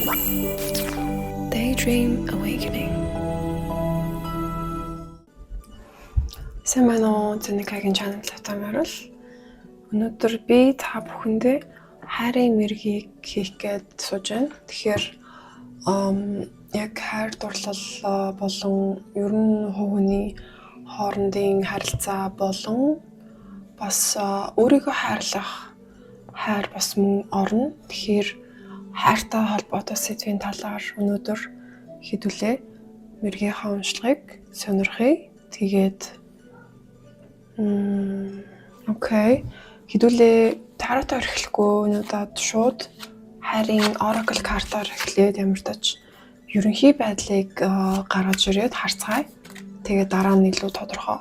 Daydream Awakening. Сайн байна уу? Зэникагийн channel тавтамаар л өнөөдөр би та бүхэндээ хайрын мэргийг хийх гээд сууж байна. Тэгэхээр яг хайр дурлал болон ер нь хувийн хоорондын харилцаа болон бас өөрийгөө хайрлах хайр бас мөн орно. Тэгэхээр хайртай холбоотой сэдвийн талаар өнөөдөр хэдүүлээ. Мэргийнхаа уншлагыг сонирхъя. Тэгээд окей. Хэдүүлээ таротой эхлэхгүй өнөөдөр шууд хайрын oracle картаар эхлээд ямартаж ерөнхий байдлыг гаргаж ирээд харцгаая. Тэгээд дараа нь илүү тодорхой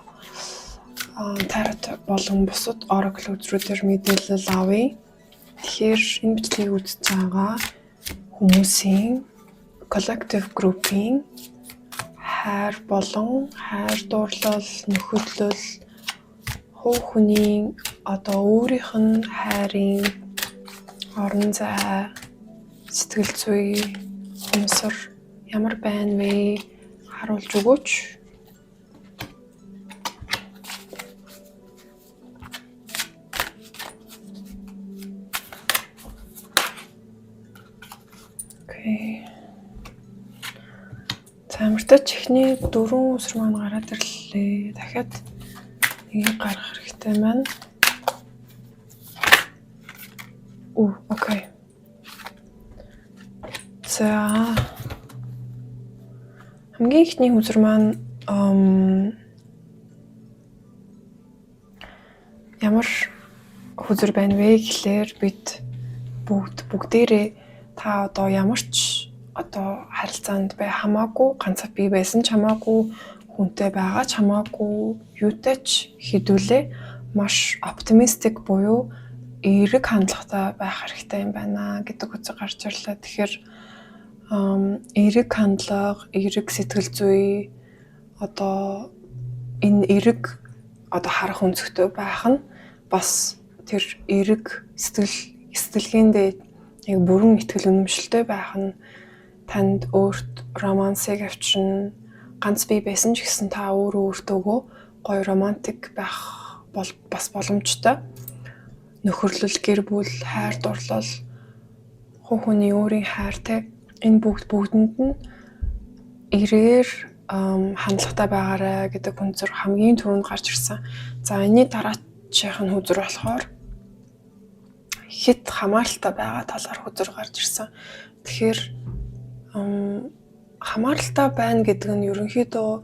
тарот болон бусад oracle үзрүүдээр мэдээлэл авъя. Тэгэхээр энэ бичлэгийг үзэж байгаа хүмүүсийн collective group-ийн хайр болон хайр дурлал, нөхөрлөл, хувь хүний өөрийнх нь хайрын орон зай, сэтгэл зүй, хумсар ямар байна вэ? Харуулж өгөөч. Замартач ихний 4 үсэр маань гараад ирлээ. Дахиад нэг гаргах хэрэгтэй маань. Окей. За. Хамгийн ихний үсэр маань ямар хүзэр байна вэ гэхлээр бид бүгдээрээ та одоо ямар ч харилцаанд бай хамаагүй, ганцаа би байсан ч хамаагүй, хүнтэй байгаа ч хамаагүй, юутай ч хэдүүлээ маш оптимистик буюу эерэг хандлагатай байх хэрэгтэй юм байна гэдэг үзэг гарч ирлээ. Тэгэхээр эерэг хандлага, эерэг сэтгэл зүй энэ эерэг харах өнцгтэй байх нь бас тэр эерэг сэтгэлгээндээ яг бүрэн итгэл үнэмшилтэй байх нь танд өөрт романсыг авчирна. Ганц би байсан ч гэсэн та өөртөөгөө гоё романтик байх бас боломжтой. Нөхөрлөл, гэр бүл, хайр дурлал, хувь хүний өөрийн хайртай энэ бүгдэнд нь эрээр хандлагатай байгаарай гэдэг үнцэр хамгийн түрүүнд гарч ирсэн. За энэний дараачих нь хүзэр болохоор хит хамааралтай байгаа талаар хүзэр гарч ирсэн. Тэгэхээр хамааралтай байна гэдэг нь ерөнхийдөө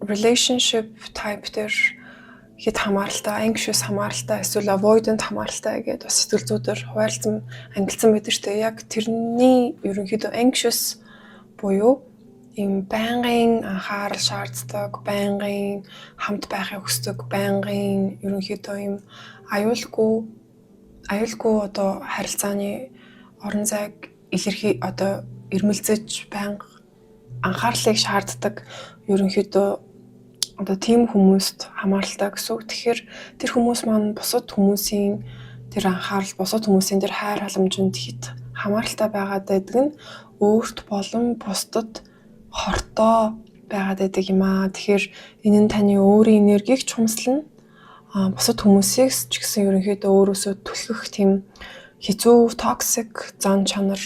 relationship type дээр хит хамааралтай, anxious хамааралтай, эсвэл avoidant хамааралтай гэдэг бас сэтгэл зүйдээр хуваарлцсан ангилсан байдаг шүү дээ. Яг тэрний ерөнхийдөө anxious буюу ийм байнгын анхаарал шаарддаг, байнгын хамт байхыг хүсдэг, байнгын ерөнхийдөө ийм аюулгүй харилцааны орон зайг ирмэлзэж байнга анхаарлыг шаарддаг ерөнхийдөө тийм хүмүүст хамааралтай гэсэн үг. Тэгэхээр тэр хүмүүс маань бусад хүмүүсийн тэр анхаарал, бусад хүмүүсийн тэр хайр халамжинд хит хамааралтай байгаад байдаг нь өөрт болон бусдад хортой байгаад байдаг юм аа. Тэгэхээр энэ нь таны өөрийн энергийг ч хумслана. Бусад хүмүүсийг ч гэсэн ерөнхийдөө өөрөөсөө түлхэх тийм хэцүү токсик зан чанар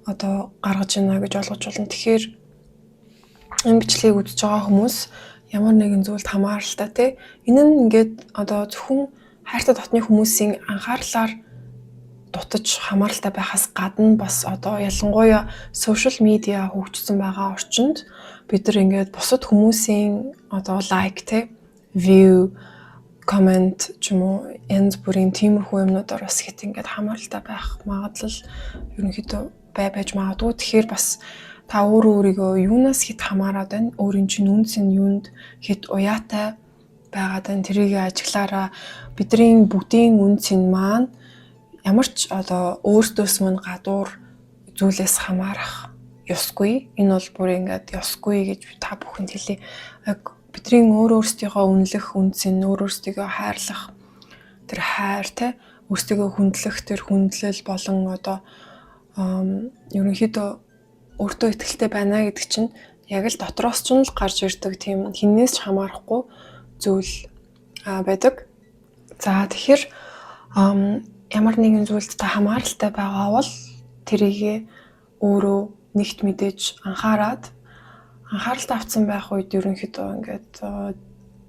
гаргаж ийна гэж ойлгож байна. Тэгэхээр энэ бичлэгийг үзэж байгаа хүмүүс ямар нэгэн зүйлд хамааралтай те. Энэ нь ингээд зөвхөн хайртай дотны хүмүүсийн анхаарлаар дутаж хамааралтай байхаас гадна бас ялангуяа сошиал медиа хөгжсөн байгаа орчинд бид нар ингээд бусад хүмүүсийн лайк те, view, comment ч юм уу янз бүрийн тиймэрхүү юмнуудаар бас хит ингээд хамааралтай байх магадлал ерөнхийдөө байж магадгүй. Тэгэхээр бас та өөрийгөө юунаас хит хамаарад байна? Өөрийн чинь үнс нь юунд хит уяатай байгаад байна? Тэрийг ажиглаараа бидний бүгдийн үнс нь маань ямар ч өөртөөс мань гадуур зүйлээс хамаарах ёсгүй. Энэ бол бүр ингээд ёсгүй гэж та бүхэнд хэлье. Яг бидний өөрсдийнхөө үнэлэх үнс нь өөрсдийгөө хайрлах тэр хайр те өөрсдийгөө хүндлэх тэр хүндлэл болон ерөнхийдөө өөртөө итгэлтэй байна гэдэг чинь яг л дотроос ч л гарч ирдэг тийм хиннээс ч хамаарахгүй зүйл байдаг. За тэгэхээр ямар нэгэн зүйлд та хамааралтай байгаа бол тэрийг өөрөө нэгт мэдээж анхааралтай авсан байх үед ерөнхийдөө ингээд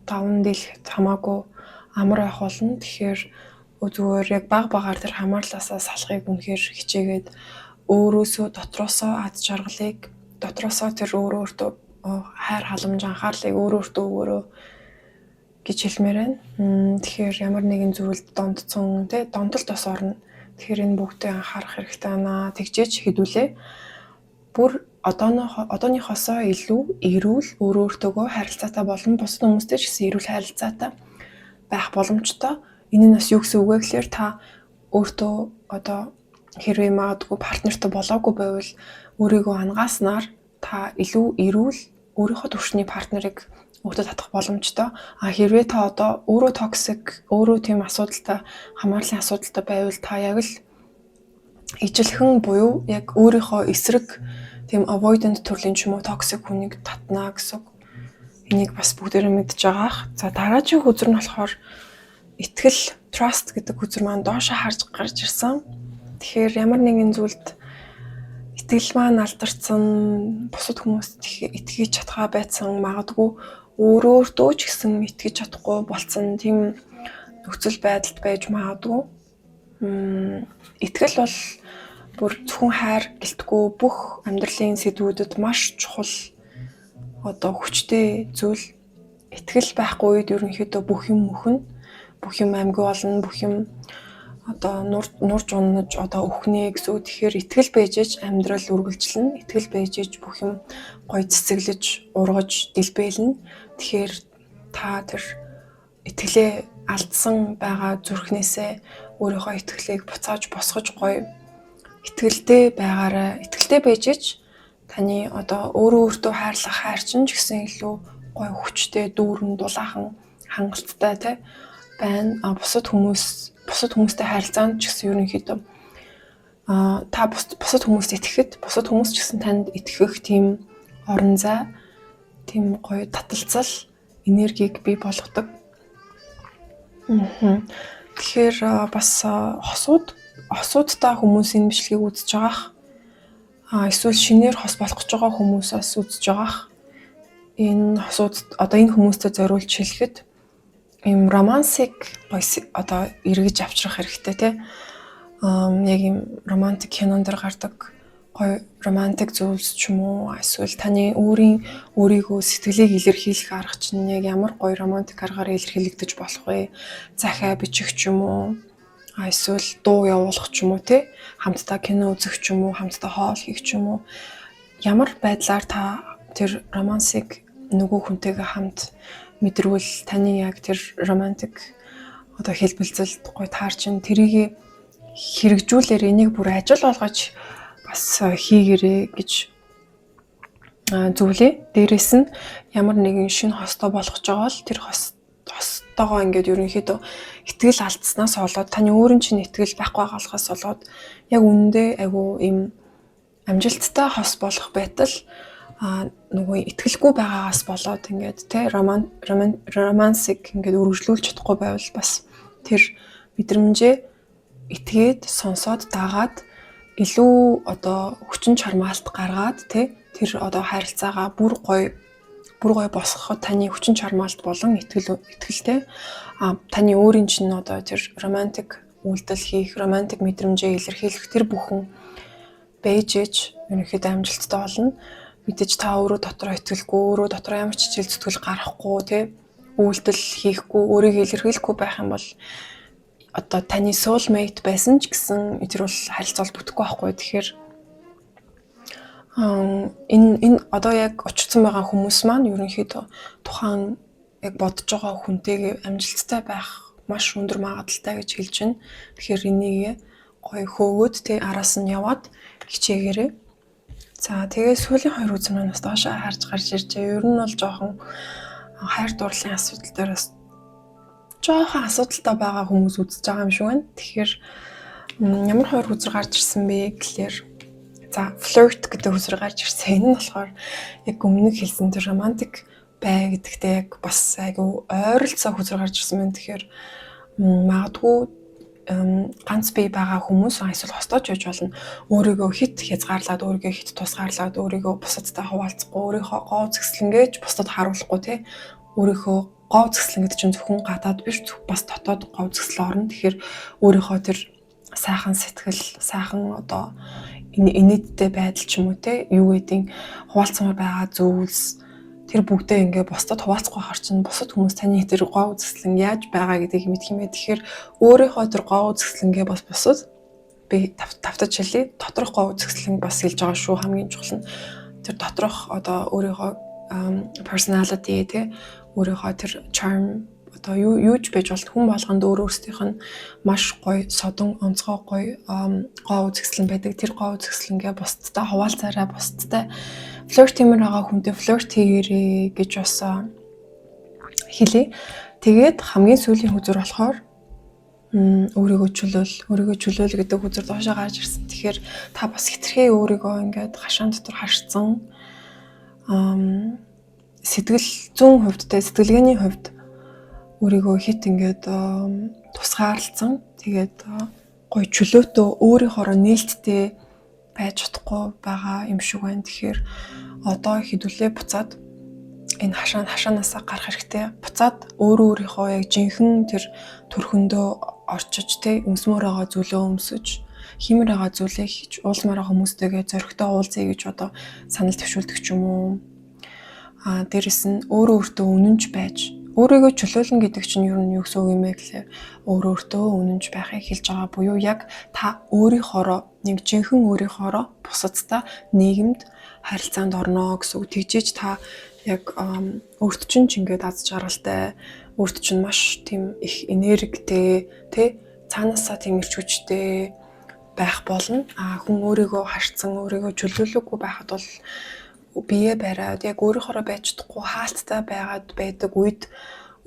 давн дийлэхэд хамаагүй амар байх болно. Тэгэхээр зүгээр яг багаар тэр хамаарлаасаа салахыг үнэхээр хичээгээд өөрөөсөө дотроосоо ад жаргалыг дотроосоо тэр өөртөө хайр халамж анхаарлыг өөртөө өгөөрөө гэж хэлмээр байна. Тэгэхээр ямар нэгэн зүйлд дондцсон дондолт бас орно. Тэгэхээр энэ бүгдээ анхаарах хэрэгтэй байна. Тэгжээч хэдүүлээ. Бүр одооныхоосоо илүү эрүүл өөртөөгөө харилцаатай болон бусад хүмүүстэй ч гэсэн эрүүл харилцаатай байх боломжтой. Энэ нь бас юу гэсэн үг вэ гэхээр та өөртөө хэрвээ магадгүй партнертай болоогүй байвал өөрийгөө ангааснаар та илүү эрүүл өөрийнхөө төвшний партнерыг өөртөө татах боломжтой. Хэрвээ та өөрөө токсик, өөрөө тийм асуудалтай, хамаарлын асуудалтай байвал та яг л ижилхэн буюу яг өөрийнхөө эсрэг тийм avoidant төрлийн ч юм уу токсик хүнийг татна гэсэн. Энийг бас бүгдээрээ мэдж байгаах. За дараагийн үзэр нь болохоор итгэл, trust гэдэг үзэр маань доошоо харж гарч ирсэн. Тэгэхээр ямар нэгэн зүйлд итгэл маань алдарсан, бусад хүмүүст итгэж чадхаа байсан, магадгүй өөртөө ч гэсэн итгэж чадахгүй болсон тийм нөхцөл байдалд байж магадгүй. Итгэл бол бүр зөвхөн хайр гэлтгүй бүх амьдралын сэдвүүдэд маш чухал хүчтэй зүйл. Итгэл байхгүй үед ерөнхийдөө бүх юм мөхнө. Бүх юм амьгүй болно, бүх юм нурж унаж өхнэ гэсэн. Тэгэхээр итгэл байжээж амьдрал үргэлжлэнэ. Итгэл байжээж бүх юм гоё цэцэглэж, ургаж, дэлбэлнэ. Тэгэхээр та тэр итгэлээ алдсан байгаа зүрхнээсээ өөрийнхөө итгэлийг буцааж босгож гоё итгэлтэй байгаарай. Итгэлтэй байжээж таны өөртөө хайрлах хайр чинь ч гэсэн илүү гоё хүчтэй, дүүрэн, дулаахан, хангалттай байна. Бусад хүмүүстэй харилцаанд ч гэсэн ерөнхийдөө та бусад хүмүүст итгэхэд бусад хүмүүс ч гэсэн танд итгэх тийм орон зай, тийм гоё таталцал, энергийг бий болгодог. Тэгэхээр бас хосуудтай хүмүүсийн бичлэгийг үзэж байгаах. Эсвэл шинээр хос болох гэж байгаа хүмүүсээс үзэж байгаах. Энэ хүмүүстэй зориулж хэлэхэд ийм романтик эргэж авчрах хэрэгтэй тий. Яг ийм романтик кинон дэр гардаг гоё романтик зүйлс ч юм уу, эсвэл таны өөрийгөө сэтгэлийг илэрхийлэх арга чинь яг ямар гоё романтик аргаар илэрхийлэгдэж болох вэ? Захиа бичих ч юм уу, эсвэл дуу явуулах ч юм уу тий. Хамтдаа кино үзэх ч юм уу, хамтдаа хоол хийх ч юм уу. Ямар байдлаар та тэр романсыг нөгөө хүнтэйгээ хамт мэдрвэл таны яг тэр романтик хэлбэлцэлд гоё таарч тэрийг хэрэгжүүлээр энийг бүр ажил болгож бас хийгэрээ гэж зөвлөе. Дээрээс нь ямар нэгэн шинэ хостой болгож байгаа бол тэр хостойгоо ингээд ерөнхийдөө итгэл алдснаас болоод таны өөрийн чинь итгэл байхгүй болохоос болоод яг үнэндээ айгу им амжилттай хос болох байтал нөгөө итгэлгүй байгаагаас болоод ингээд тэ романсик ингээд үргэлжлүүлж чадахгүй байвал бас тэр мэдрэмжээ итгээд сонсоод дагаад илүү хүчин чармаалт гаргаад тэ тэр харилцаагаа бүр гоё босгоход таны хүчин чармаалт болон итгэлтэй таны өөрийн чинь тэр романтик үйлдэл хийх, романтик мэдрэмжээ илэрхийлэх тэр бүхэн бэжэж ерөнхийдөө амжилттай болно. Мэдээж та өөрөө дотроо итгэлгүй, өөрөө дотроо ямар ч хичээл зүтгэл гарахгүй тий үйлдэл хийхгүй, өөрийгөө илэрхийлэхгүй байх юм бол таны soulmate байсан ч гэсэн тэр бол харилцаал бүтэхгүй байхгүй. Тэгэхээр энэ яг очсон байгаа хүмүүс маань ерөнхийдөө тухайн яг бодож байгаа хүнтэйгээ амжилттай байх маш өндөр магадaltaй гэж хэлж байна. Тэгэхээр энийг гоё хөөгөөд тий араас нь яваад хичээгээрэй. За тэгээ сүүлийн 2 үзэн манаас доошоо харж гарч иржээ. Ер нь бол жоохон хайр дурлалын асуудал дээр бас жоохон асуудалтай байгаа хүмүүс үзэж байгаа юм шиг байна. Тэгэхээр ямар 2 үзэр гарч ирсэн бэ гэхлээр За flirt гэдэг хүсрэг гарч ирсэн. Энэ нь болохоор яг өмнө хэлсэн тэр романтик бай гэдэгтэй яг бас айгу ойролцоо хүсрэг гарч ирсэн байна. Тэгэхээр магадгүй ганц бие байгаа хүмүүс эсвэл хостож байж болно. Өөрийгөө хит хязгаарлаад, өөрийгөө хит тусгаарлаад, өөрийгөө бусадтай хуваалцахгүй, өөрийнхөө гоо зэкслэнгээч бусдад харуулахгүй тий. Өөрийнхөө гоо зэкслэн гэдэг чинь зөвхөн гадаад биш, бас дотоод гоо зэксэл орно. Тэгэхээр өөрийнхөө тэр сайхан сэтгэл, сайхан одоо инээдтэй байдал ч юм уу те юу гэдгийг хуваалцмаар байгаа зүйлс тэр бүгдээ ингээ бусдад хуваалцахгүй хар чинь бусад хүмүүс таны тэр гоо үзэсгэлэн яаж байгаа гэдгийг мэдх юм бэ. Тэгэхээр өөрийнхөө тэр гоо үзэсгэлэнгээ бас бусад би тавтаж хэлье. Доторх гоо үзэсгэлэн бас хэлж байгаа шүү хамгийн чухал нь. Тэр доторх одоо өөрийнхөө personality те өөрийнхөө тэр charm одоо юуж байж бол хүн болгонд өөрсдийнх нь маш гоё, содон, онцгой гоё гоо үзэсгэлэн байдаг. Тэр гоо үзэсгэлэнгээ бусдтай хуваалцаарай, бусдтай флирт хиймээр байгаа хүнтэй флирт хийгээрэй гэж бас хэлье. Тэгээд хамгийн сүүлийн хүзэр болохоор өөрийгөө чөлөөл гэдэг хүзэр доошоо гарч ирсэн. Тэгэхээр та бас хитрхээ өөрийгөө ингээд хашаан дотор харцсан сэтгэл зүүн хувьд те сэтгэлгээний хувьд өөрийгөө хит ингээд тусгаарлцсан. Тэгээд гоё чөлөөтөө өөрийнхоороо нээлттэй байж чадахгүй байгаа юм шиг байна. Тэгэхээр одоо хэдүүлээ буцаад энэ хашаанаасаа гарах хэрэгтэй. Буцаад өөрийнхөө яг жинхэнэ тэр төрхөндөө орчиж те өмсмөр байгаа зүйлөө өмсөж, хиймэр байгаа зүйлээ хийж, уулзмаар байгаа хүмүүстэйгээ зоригтой уулзъя гэж одоо санал төвшүүлдэг ч юм уу. Дээрэс нь өөртөө үнэнч байж өөрийгөө чөлөөлнө гэдэг чинь юу гэсэн үг юм бэ гэхээр өөртөө үнэнч байхыг хэлж байгаа буюу яг та өөрийнхоороо нэг жинхэнэ өөрийнхоороо бусадтай нийгэмд харилцаанд орно гэсэн үг. Тэгжиж та яг өөрт чинь ч ингээд аз жаргалтай, өөрт чинь маш тийм их энергитэй, тэ цаанаасаа тийм эрч хүчтэй байх болно. Хүн өөрийгөө харцсан, өөрийгөө чөлөөлөөгүй байхад бол бие бариад яг өөрийнхоороо байж чадахгүй хаалттай байгаад байдаг үед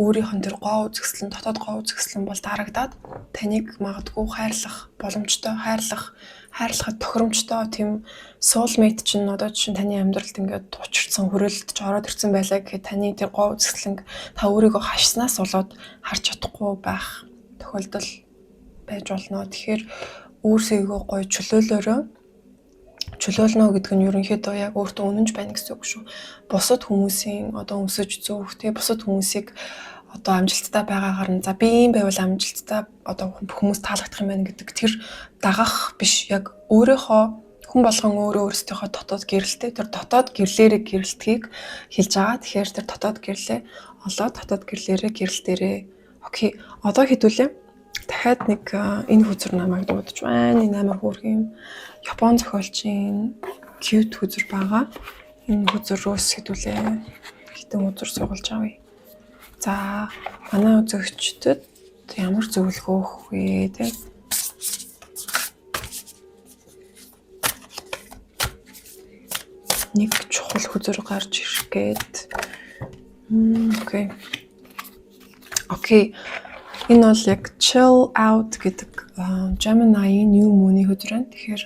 өөрийнх нь тэр гоо үзэсгэлэн, дотоод гоо үзэсгэлэн бол дарагдаад таныг магадгүй хайрлах боломжтой, хайрлахад тохиромжтой тийм soulmate чинь одоо чинь таны амьдралд ингээд учирсан хүрээлдэж ороод ирсэн байлаа гэхэд таны тэр гоо үзэсгэлэн та өөрийгөө хашснаас болоод харж чадахгүй байх тохиолдол байж болно. Тэгэхээр өөрсөйгөө гоё чөлөөлнө гэдэг нь ерөнхийдөө яг өөртөө үнэнч байна гэсэн үг шүү. Бусад хүмүүсийн одоо өмсөж зөөх те бусад хүмүүсийг одоо амжилттай байгаагаар нь за би ийм байвал амжилттай одоо хүмүүс таалагдах юм байна гэдэг тэр дагах биш. Яг өөрийнхөө хүн болгон өөрсдийнхөө дотоод гэрэлтэй тэр дотоод гэрлээрээ гэрэлтгийг хэлж байгаа. Тэгэхээр тэр дотоод гэрлээ олоо дотоод гэрлээрээ гэрэлтээрээ. Окей. Одоо хэдүүлээ. Дахиад нэг энэ хүзэр намайг дуудаж байна. Энэ амар хөөрхөн юм. Япон зохиолчийн cute хүзэр байгаа. Энэ хүзрөөс хэдүүлээ хитэн хүзэр суулж авъя. За манай үзэгчдэд ямар зөвлөгөө өгөх вэ те? Нэг чухал хүзэр гарч ирэх гээд. Окей. Энэ бол яг chill out гэдэг Gemini new moon-ийн хүзэр байна. Тэгэхээр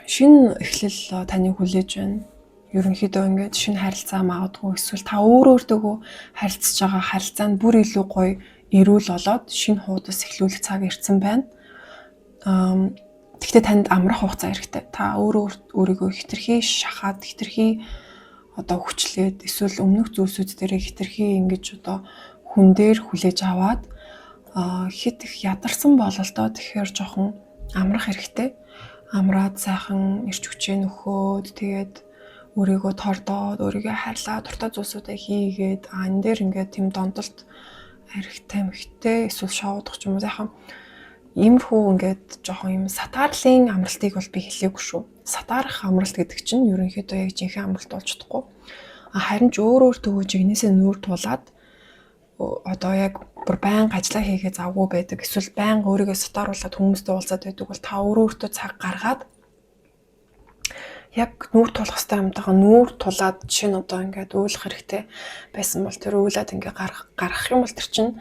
шинэ эхлэл таныг хүлээж байна. Ерөнхийдөө ингээд шинэ харилцаа магадгүй эсвэл та өөртөөгөө харилцаж байгаа харилцаанд бүр илүү гоё эрүүл болоод шинэ хуудас эхлүүлэх цаг ирсэн байна. Гэхдээ танд амрах хугацаа хэрэгтэй. Та өөрийгөө хитрхи шахаад, хитрхи одоо хүчлээд эсвэл өмнөх зүйлсүүд дээрээ хитрхи ингэж одоо хүн дээр хүлээж аваад хит их ядарсан бололтоо тэгэхээр жоохон амрах хэрэгтэй. Амраад сайхан ирч хүчээ нөхөөд тэгээд өөрийгөө тордоод өөрийгөө хайрлаад дуртай зүйлсүүдээ хийгээд энэ дээр ингээд тийм дондолт архитай мэгтэй эсвэл шоудах ч юм уу сайхан иймэрхүү ингээд жоохон юм сатаарлын амралтыг бол би хэлээгүй шүү. Сатаарах амралт гэдэг чинь ерөнхийдөө яг жинхэнэ амралт болж чадахгүй. Харин ч өөртөө жигнэсээ нүүр тулаад одоо яг бүр байнга ажиллаа хийгээ завгүй байдаг. Эсвэл байнга өөрийгөө сатааруулаад хүмүүстэй уулзаад байдаг бол та өөртөө цаг гаргаад яг нүүр тулах хэрэгтэй юмтайгаа нүүр тулаад чинь одоо ингээд уйлах хэрэгтэй байсан бол тэр уйлаад ингээд гарах юм бол тэр чинь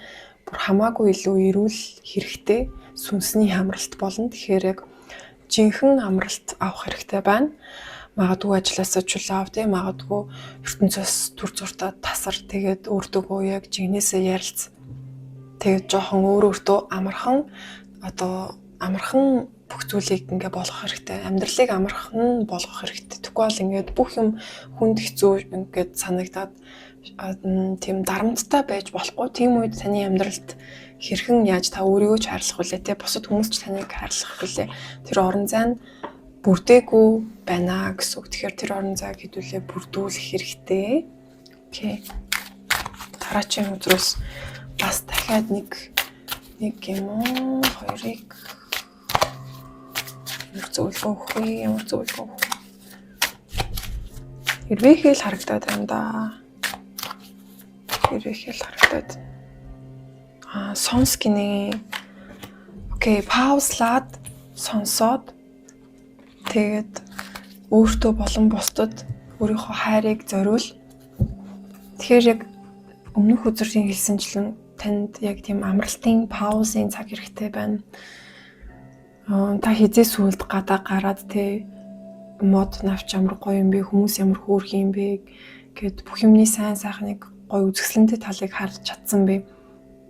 бүр хамаагүй илүү эрүүл хэрэгтэй сүнсний хамралт болно. Тэгэхээр яг жинхэнэ амралт авах хэрэгтэй байна. Магадгүй ажилласаа чулаав те магадгүй ертөнцөөс төр зуртаа тасар тэгээд өөртөөгөө яг жигнэсээ ярилц. Тэгээд жоохон өөртөө амархан бүх зүйлийг ингээ болгох хэрэгтэй. Амьдралыг амархан болгох хэрэгтэй. Тэгвэл бол ингээд бүх юм хүнд хэцүү ингээд санагдаад тийм дарамттай байж болохгүй. Тийм үед таны амьдралд хэрхэн яаж та өөрийгөө ч хайрлах вүлээ те бусад хүмүүс ч таныг хайрлах вүлээ. Тэр орон зай нь бүрдээгүй байна гэсэн үг. Тэгэхээр тэр орон зайг хэдүүлээ бүрдүүлэх хэрэгтэй. Окей. Дараагийн өдрөөс бас дахиад нэг юм уу хоёрыг ямар зөвлөгөө өгөх. Хэрвээ л харагдаад байна да. Сонс гинэ. Окей, паузлаад сонсоод тэгээд өөртөө болон бусдад өөрийнхөө хайрыг зориул. Тэгэхээр яг өмнөх өдрийн хэлсэнчлэн танд яг тийм амралтын паузын цаг хэрэгтэй байна. Та хизээ сүлд гадаа гараад те мод навч ямар гоё юм бэ, хүмүүс ямар хөөрхөн юм бэ гэд бүх юмны сайн сайхныг гоё үзэсгэлэнтэй талыг харж чадсан бэ.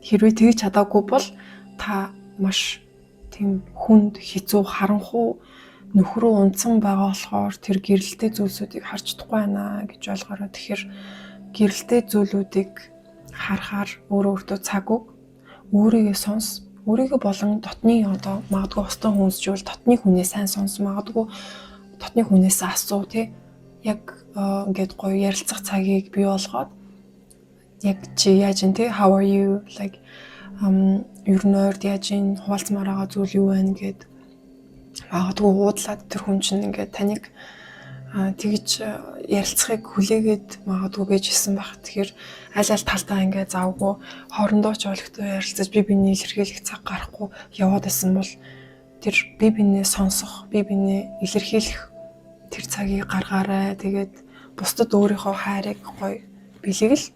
Хэрвээ тэгж чадаагүй бол та маш тийм хүнд хэцүү харанхуй нөхрөө унтсан байгаа болохоор тэр гэрэлтэй зүйлсүүдийг харж чадахгүй байна гэж ойлгоорой. Тэгэхээр гэрэлтэй зүйлүүдийг харахаар өөртөө цаг өг, өөрийгөө сонс, өөрийгөө болон дотны магадгүй устан хүнсжүүл дотны хүнээ сайн сонс, магадгүй дотны хүнээс асуу тий. Яг ингээд гоё ярилцах цагийг бий болгоод яг чи яаж ин тий how are you like ер нь ойрд яаж ин хуваалцмаар байгаа зүйл юу байна гэд магадгүй уудлаад тэр хүн чинь ингээд таныг тэгж ярилцахыг хүлээгээд магадгүй байж исэн байх. Тэгэхээр аль талдаа ингээд завгүй хоорондоо ч өлегтэй ярилцаж би биний илэрхийлэх цаг гарахгүй яваад исэн бол тэр би бинээ сонсох, би бинээ илэрхийлэх тэр цагийг гаргаарай. Тэгээд бусдад өөрийнхөө хайрыг гоё бэлэгэл.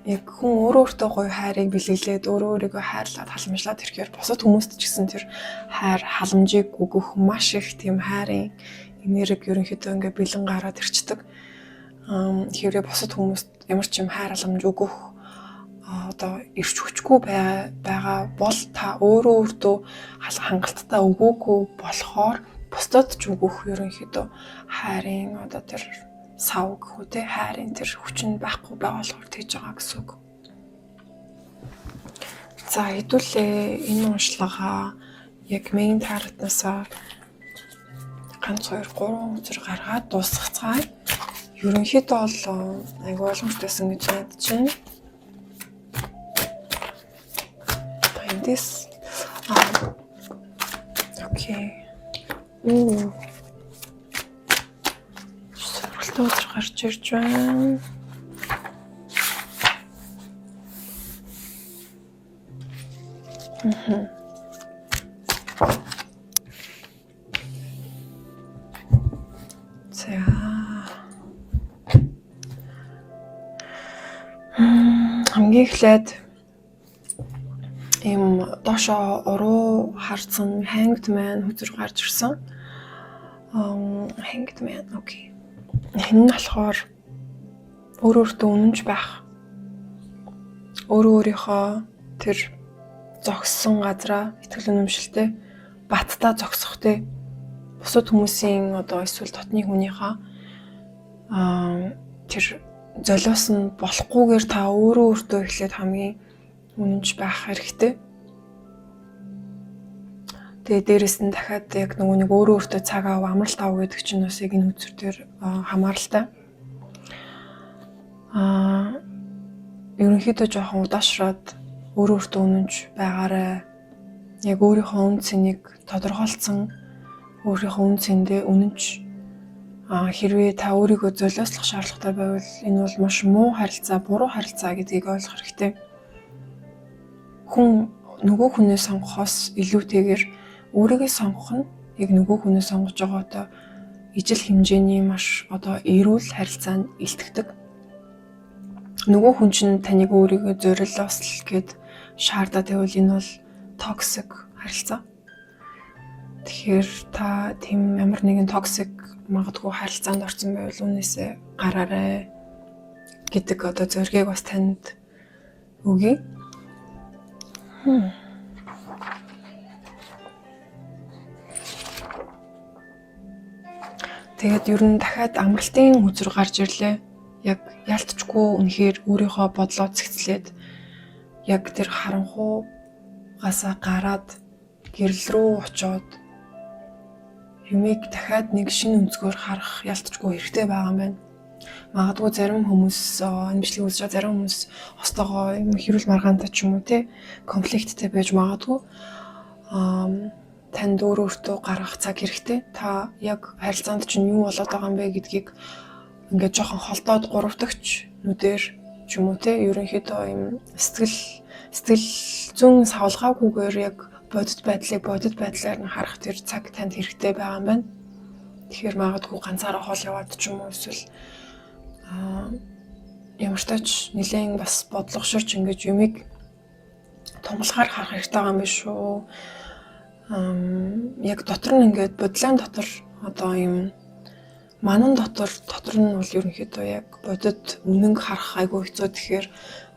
Яг хүн өөртөө гоё хайрыг бэлэглээд өөрийгөө хайрлаад халамжлаад ирэхээр бусад хүмүүст ч гэсэн тэр хайр халамжийг өгөх маш их тийм хайрын энерги ерөнхийдөө ингээ бэлэн гараад ирчдэг. Хэрвээ бусад хүмүүст ямар ч юм хайр халамж өгөх ирч хүчгүй байгаа бол та өөртөө хангалттай өгөөгүй болохоор бусдад ч өгөх ерөнхийдөө хайрын тэр сав гэхүү те хайрын тэр хүч нь байхгүй байгаа болохоор тэгж байгаа гэсэн үг. За хэдүүлээ энэ уншлагаа яг main target-насаа 1 2 3 өдөр гаргаад дуусгацгаая. Ерөнхийдөө бол айгүй ойлгомжтойсэн гэж найдаж байна. This okay. Өдөр гарч ирж байна. За. Хамгийн эхлээд ийм доошоо уруу харсан hanged man хүзэр гарч ирсэн. Hanged man окей. Энэ нь болохоор өөртөө үнэнч байх. Өөрийнхөө тэр зогссон газараа итгэл үнэмшилтэй баттаа зогсохтэй бусад хүмүүсийн эсвэл дотны хүнийхээ тэр золиос нь болохгүйгээр та өөртөө эхлээд хамгийн үнэнч байх хэрэгтэй. Тэгээ дээрэс нь дахиад яг нэг өөртөө цаг ав амралт ав гэдэг чинь бас яг энэ үзэр дээр хамааралтай. Ерөнхийдөө жоохон удаашраад өөртөө үнэнч байгаарай. Яг өөрийнхөө үн цэнийг тодорхойлцсон өөрийнхөө үн цэндээ үнэнч хэрвээ та өөрийгөө золиослох шаардлагатай байвал энэ бол маш муу харилцаа, буруу харилцаа гэдгийг ойлгох хэрэгтэй. Хүн нөгөө хүнээ сонгохоос илүүтэйгээр өөрийгөө сонгох нь яг нөгөө хүнээ сонгож байгаатай ижил хэмжээний маш эрүүл харилцаанд илтгэдэг. Нөгөө хүн чинь таныг өөрийгөө зориулсан гэд шаардаад байвал энэ бол токсик харилцаа. Тэгэхээр та тийм ямар нэгэн токсик магадгүй харилцаанд орсон байвал үүнээсээ гараарай гэдэг одоо зоригийг бас танд өгье. Тэгээд ер нь дахиад амралтын үзүр гарч ирлээ. Яг ялтчгүй үнэхээр өөрийнхөө бодлоо цэгцлээд яг тэр харанхуугасаа гараад гэрэл рүү очоод юмыг дахиад нэг шинэ өнцгөр харах ялтчгүй хэрэгтэй байгаа юм байна. Магадгүй зарим хүмүүс эмчлэг үзэж байгаа зарим хүмүүс остогоо юм хэрүүл маргаантай ч юм уу те конфликттэй байж магадгүй. Танд өөртөө гаргах цаг хэрэгтэй. Та яг харилцаанд чинь юу болоод байгаа юм бэ гэдгийг ингээд жоохон холдоод гуравдагч нүдээр ч юм уу те ерөнхийдөө юм сэтгэл зүйн савлгаагүйгээр яг бодит байдлаар нь харах тэр цаг танд хэрэгтэй байгаа юм байна. Тэгэхээр магадгүй ганцаараа хоол яваад ч юм уу эсвэл ямар ч тач нэлээд бас бодлогошорч ингэж юмыг томглохоор харах хэрэгтэй байгаа юм биш үү? Яг дотор нь ингээд бодлын дотор одоо юм манан дотор нь бол ерөнхийдөө яг бодит үнэнг харах айгүй хэцүү. Тэгэхээр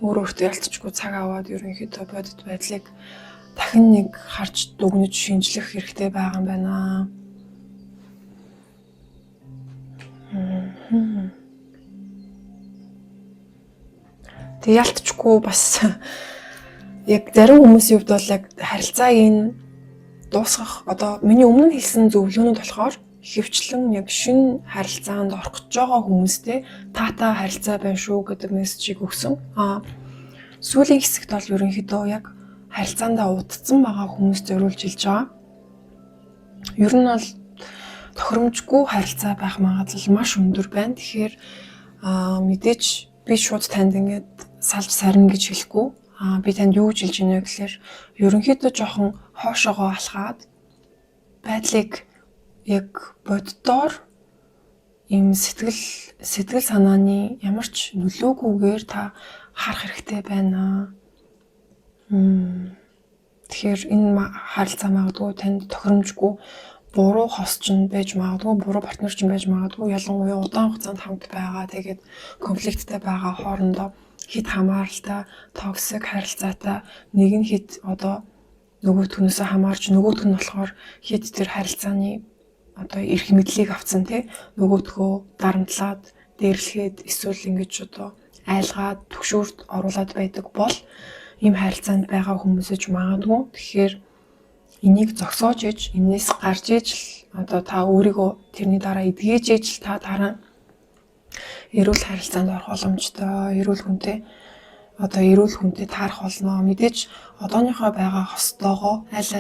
өөртөө ялцчихгүй цаг аваад ерөнхийдөө бодит байдлыг дахин нэг харж дүгнэж шинжлэх хэрэгтэй байгаа юм байна. Тэг ялцчихгүй бас яг зарим хүмүүсийн хувьд бол яг харилцааг энэ дуусгах одоо миний өмнө хэлсэн зөвлөгөөнүүд болохоор хөвчлэн яг шинэ харилцаанд орох гэж байгаа хүмүүстэй таата харилцаа байна шүү гэдэг мессежийг өгсөн. Сүүлийн хэсэгт бол ерөнхийдөө яг харилцаандаа удцсан байгаа хүмүүст зориулж хэлж байгаа. Ер нь бол тохиромжгүй харилцаа байх магадлал маш өндөр байна. Тэгэхээр мэдээж би шууд танд ингээд салж сарна гэж хэлэхгүй. Би танд юу гэж хэлж байна вэ гэхээр ерөнхийдөө жоохон хоошоогоо алхаад байдлыг яг боддоор ийм сэтгэл санааны ямар ч нөлөөгүйгээр та харах хэрэгтэй байна. Тэгэхээр энэ харилцаа магадгүй танд тохиромжгүй буруу хос ч байж магадгүй, буруу партнер ч байж магадгүй, ялангуяа удаан хугацаанд хамт байгаа, тэгээд конфликттэй байгаа хоорондоо хит хамааралтай, токсик харилцаатай нэг нь хит одоо нөгөөт хүнээсээ хамаарч нөгөөт нь болохоор хит тэр харилцааны одоо эрх мэдлийг авцсан тий нөгөөдгөө дарамтлаад дээрлэхэд эсвэл ингэж одоо айлгаад түгшүүрт оруулаад байдаг бол ийм харилцаанд байгаа хүмүүсэж магадгүй. Тэгэхээр энийг зогсоож иж, энээс гарч иж одоо та өөрийгөө тэрний дараа эдгэж иж та дараа эрүүл харилцаанд орох боломжтой, эрүүл хүнтэй таарах болно. Мэдээж одооныхоо байгаа хостоогоо аль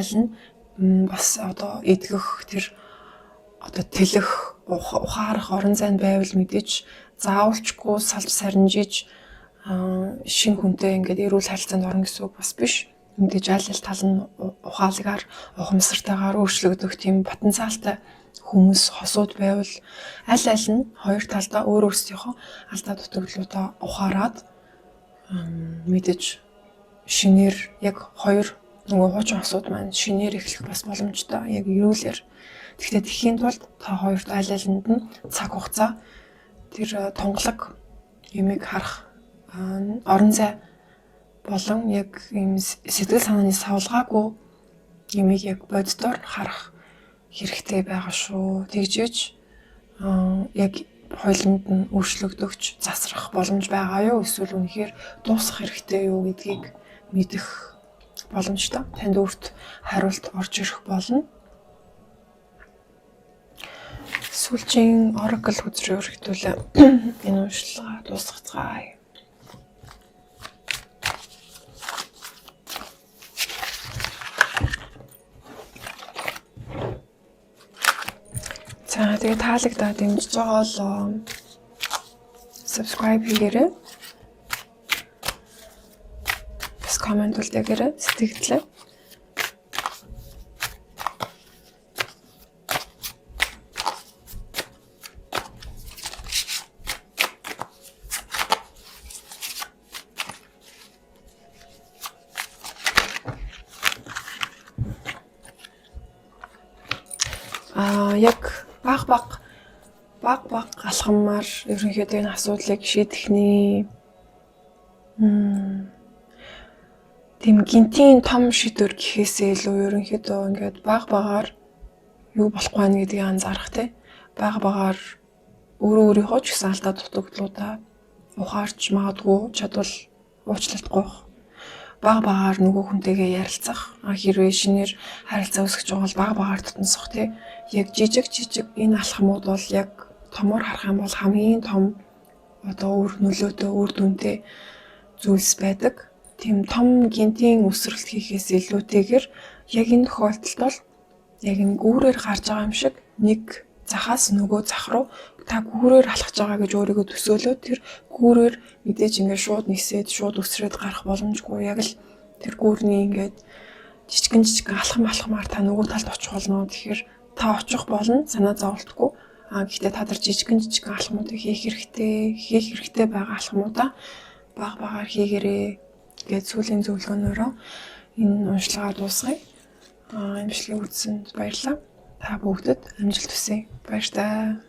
нь бас одоо эдгэх тэр одоо тэлэх ухаарах орон зайн байвал мэдээж заавалчгүй салж сарнжиж шинэ хүнтэй ингээд эрүүл харилцаанд орно гэсэн үг бас биш. Мэдээж аль тал нь ухаалгаар ухамсартайгаар өөрчлөгдөх тийм потенциалтай хүмүүс хосууд байвал аль нь хоёр талдаа өөрсдийнхөө алдаа дутагдлуудаа ухаарад мэдээж шинээр яг хоёр нөгөө хуучин хосууд маань шинээр эхлэх бас боломжтой яг эрүүлэр. Гэхдээ тэхийн тулд та хоёрт аль нь цаг хугацаа тэр тонголог юмыг харах орон зай болон яг ийм сэтгэл санааны савлгаагүй юмыг яг боддоор харах хэрэгтэй байгаа шүү. Тэгжээж яг хоёуланд нь өөрчлөгдөгч засрах боломж байгаа юу? Эсвэл үнэхээр дуусгах хэрэгтэй юу гэдгийг мэдэх боломжтой. Танд өөрт хариулт орж ирэх болно. Сүүлчийн Oracle хүзрээ өргөдүүлээ. Энэ уншилгаа дуусгацгаая. За тэгээ таалагдаад дэмжиж байгаа бол subscribe хийгээрэй. Бас комент үлдээгээрэй. Сэтгэлдээ. Яг баг алхамаар ерөнхийдөө энэ асуудлыг шийдэхний тийм гинтийн том шийдвэр гэхээсээ илүү ерөнхийдөө ингээд багаар юу болохгүй байна гэдгийг анзаарах те. Багаар өөрийнхөө ч гэсэн алдаа дутагдлуудаа ухаарч магадгүй чадвал уучлалтгүй багаар нөгөө хүнтэйгээ ярилцах хэрвээ шинээр харилцаа үүсгэж байгаа бол багаар тутамсах те. Яг жижиг энэ алхмууд бол яг томоор харах юм бол хамгийн том одоо өөр нөлөөтэй үр дүнтэй зүйлс байдаг. Тийм том гинтийн өсрэлт хийхээс илүүтэйгээр яг энэ тохиолдолд бол яг энэ гүүрээр гарч байгаа юм шиг нэг захаас нөгөө зах руу та гүүрээр алхаж байгаа гэж өөрийгөө төсөөлөө тэр гүүрээр мэдээж ингээд шууд нисээд шууд өсрээд гарах боломжгүй яг л тэр гүүрний ингээд жижигэн алхамаар та нөгөө талд очих болно. Тэгэхээр та очих болно санаа зовлтгүй. Гэхдээ та нар жижигэн алхмуудыг хийх хэрэгтэй байгаа алхмуудаа багаар хийгээрэй гэж сүүлийн зөвлөгөөнөөрөө энэ уншлагаа дуусгая. Энэ бичлэгийг үзсэнд баярлалаа. Та бүгдэд амжилт хүсье. Баярлалаа.